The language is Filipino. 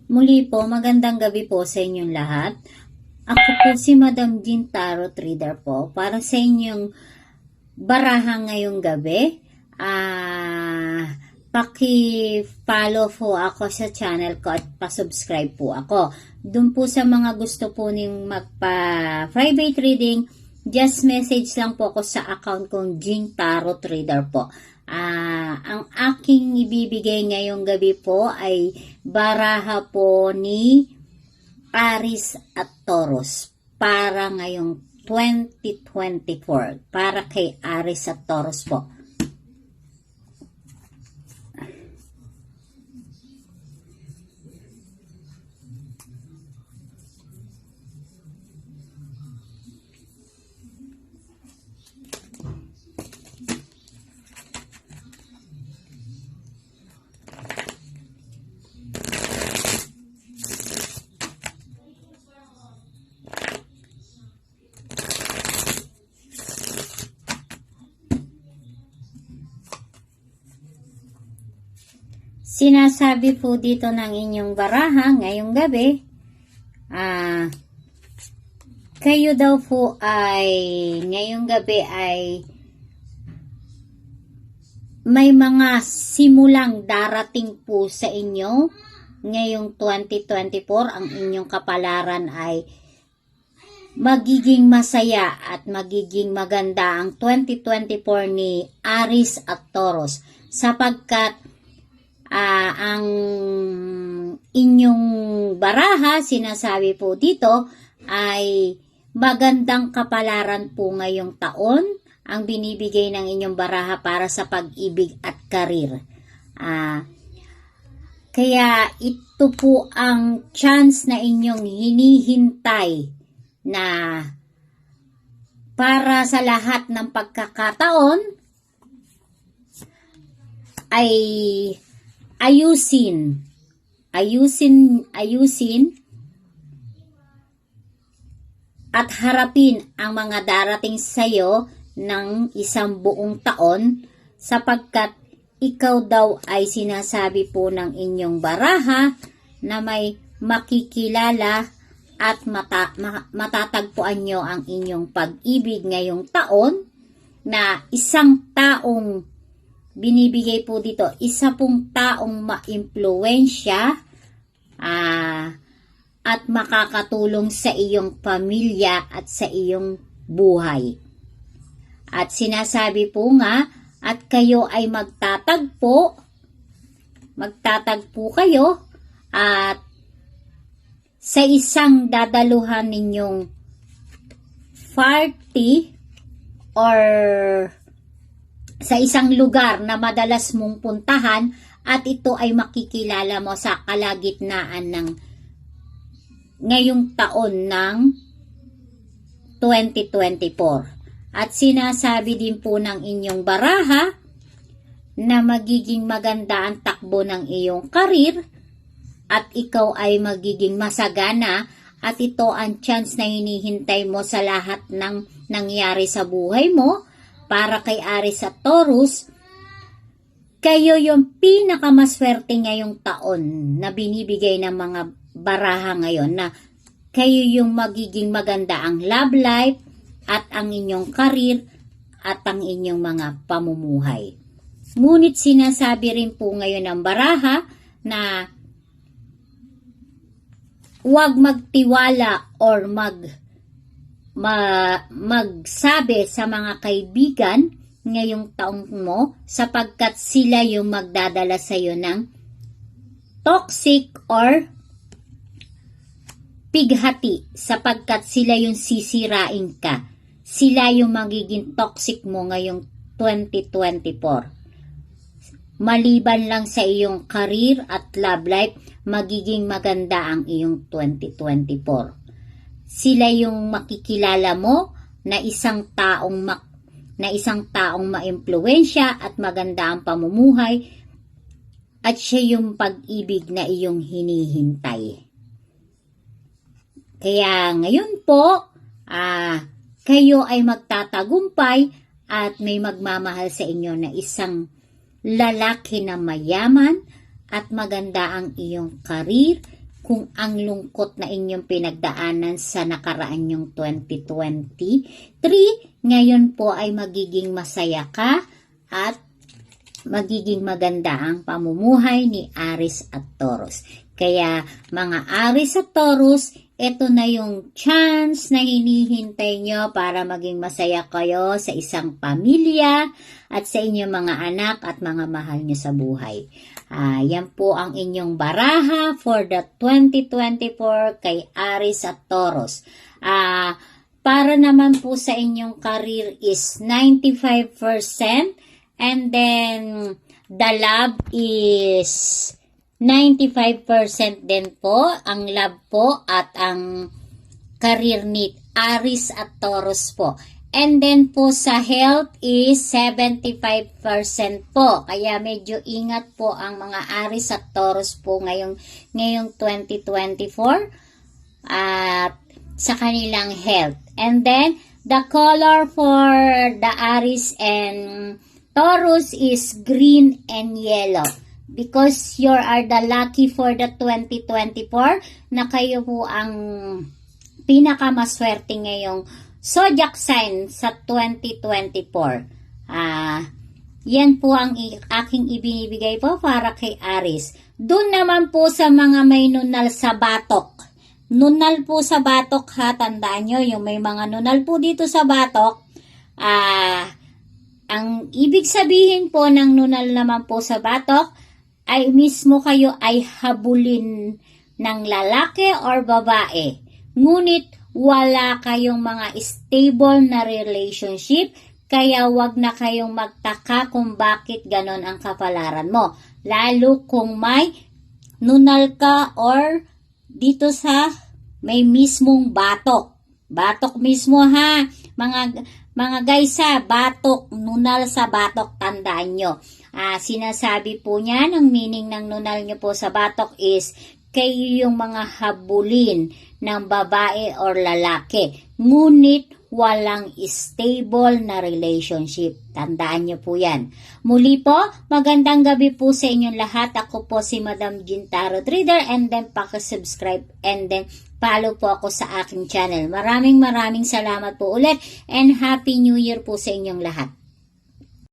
Muli po, magandang gabi po sa inyong lahat. Ako po si Madam Jean Tarot Reader po para sa inyong barahan ngayong gabi. Paki-follow po ako sa channel ko at pa-subscribe po ako. Doon po sa mga gusto po ning magpa-private reading, just message lang po ako sa account kong Jean Tarot Reader po. Ang aking ibibigay ngayong gabi po ay baraha po ni Aries at Taurus para ngayong 2024, para kay Aries at Taurus po. Sinasabi po dito ng inyong baraha ngayong gabi, kayo daw po ay ngayong gabi ay may mga simulang darating po sa inyo ngayong 2024. Ang inyong kapalaran ay magiging masaya at magiging maganda ang 2024 ni Aries at Taurus sapagkat ang inyong baraha, sinasabi po dito, ay magandang kapalaran po ngayong taon ang binibigay ng inyong baraha para sa pag-ibig at karir. Kaya ito po ang chance na inyong hinihintay na para sa lahat ng pagkakataon ay ayusin at harapin ang mga darating sa iyo ng isang buong taon sapagkat ikaw daw ay sinasabi po ng inyong baraha na may makikilala at matatagpuan nyo ang inyong pag-ibig ngayong taon na isang taong binibigay po dito, isa pong taong ma-impluwensya at makakatulong sa iyong pamilya at sa iyong buhay. At sinasabi po nga, at kayo ay magtatagpo kayo at sa isang dadaluhan ninyong party or sa isang lugar na madalas mong puntahan at ito ay makikilala mo sa kalagitnaan ng ngayong taon ng 2024. At sinasabi din po ng inyong baraha na magiging maganda ang takbo ng iyong karir at ikaw ay magiging masagana at ito ang chance na hinihintay mo sa lahat ng nangyari sa buhay mo. Para kay Aries at Taurus, kayo yung pinakamaswerte ngayong taon na binibigay ng mga baraha ngayon na kayo yung magiging maganda ang love life at ang inyong karir at ang inyong mga pamumuhay. Ngunit sinasabi rin po ngayon ng baraha na huwag magtiwala or magsabi sa mga kaibigan ngayong taong mo sapagkat sila yung magdadala sa iyo ng toxic or pighati sapagkat sila yung sisirain ka. Sila yung magiging toxic mo ngayong 2024. Maliban lang sa iyong career at love life, magiging maganda ang iyong 2024. Sila yung makikilala mo na isang taong maimpluwensya at maganda ang pamumuhay at siya yung pag-ibig na iyong hinihintay. Kaya ngayon po, kayo ay magtatagumpay at may magmamahal sa inyo na isang lalaki na mayaman at maganda ang iyong karir, kung ang lungkot na inyong pinagdaanan sa nakaraan yung 2023, ngayon po ay magiging masaya ka at magiging maganda ang pamumuhay ni Aries at Taurus. Kaya mga Aries at Taurus, ito na yung chance na hinihintay nyo para maging masaya kayo sa isang pamilya at sa inyong mga anak at mga mahal nyo sa buhay. Yan po ang inyong baraha for the 2024 kay Aries at Taurus. Para naman po sa inyong career is 95%, and then the love is 95% din po, ang love po at ang career ni Aries at Taurus po. And then po sa health is 75% po. Kaya medyo ingat po ang mga Aries at Taurus po ngayong 2024 at sa kanilang health. And then the color for the Aries and Taurus is green and yellow. Because you are the lucky for the 2024 na kayo po ang pinakamaswerte ngayong zodiac sign sa 2024. Yan po ang aking ibinibigay po para kay Aries. Doon naman po sa mga may nunal sa batok. Nunal po sa batok ha, tandaan nyo, yung may mga nunal po dito sa batok. Ang ibig sabihin po ng nunal naman po sa batok ay mismo kayo ay habulin ng lalaki or babae. Ngunit wala kayong mga stable na relationship, kaya wag na kayong magtaka kung bakit ganon ang kapalaran mo. Lalo kung may nunal ka or dito sa may mismong batok. Batok mismo ha, mga guys ha, batok, nunal sa batok, tandaan nyo. Sinasabi po niya, ang meaning ng nunal nyo po sa batok is kayo yung mga habulin ng babae or lalaki. Ngunit walang stable na relationship. Tandaan nyo po yan. Muli po, magandang gabi po sa inyong lahat. Ako po si Madam Jean Tarot Reader, and then pakisubscribe and then follow po ako sa aking channel. Maraming salamat po ulit and Happy New Year po sa inyong lahat.